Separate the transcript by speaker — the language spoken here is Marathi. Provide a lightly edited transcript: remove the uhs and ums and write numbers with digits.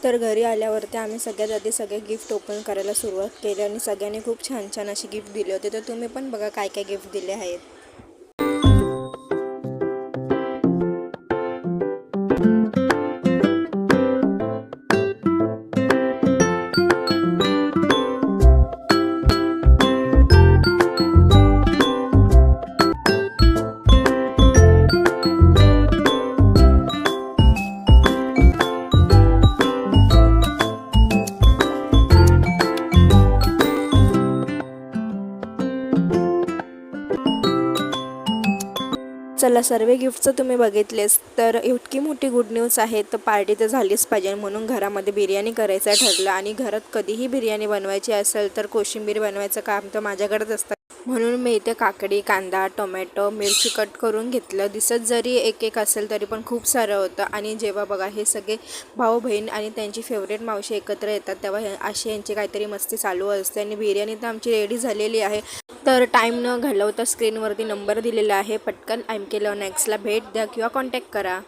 Speaker 1: तर घरी आल्यावरती आम्ही सगळ्यात आधी सगळे गिफ्ट ओपन करायला सुरुवात केली आणि सगळ्यांनी खूप छान छान असे गिफ्ट दिले होते. तर तुम्ही पण बघा काय काय गिफ्ट दिले आहेत. चला, सर्व गिफ्टचं तुम्ही बघितलेस. तर इतकी मोठी गुड न्यूज आहे, तर पार्टी तर झालीच पाहिजे म्हणून घरामध्ये बिर्याणी करायचं ठरलं. आणि घरात कधीही बिर्याणी बनवायची असेल तर कोशिंबीर बनवायचं काम तर माझ्याकडेच असतं. म्हणून मी इथे काकडी, कांदा, टोमॅटो, मिरची कट करून घेतलं. दिसत जरी एक एक असेल तरी पण खूप सारं होतं. आणि जेव्हा बघा हे सगळे भाऊ बहीण आणि त्यांची फेवरेट मावशी एकत्र येतात तेव्हा अशी यांची काहीतरी मस्ती चालू असते. आणि बिर्याणी तर आमची रेडी झालेली आहे. तर टाईम न घालवता स्क्रीनवरती नंबर दिलेला आहे, पटकन केलं नेक्स्टला भेट द्या किंवा कॉन्टॅक्ट करा.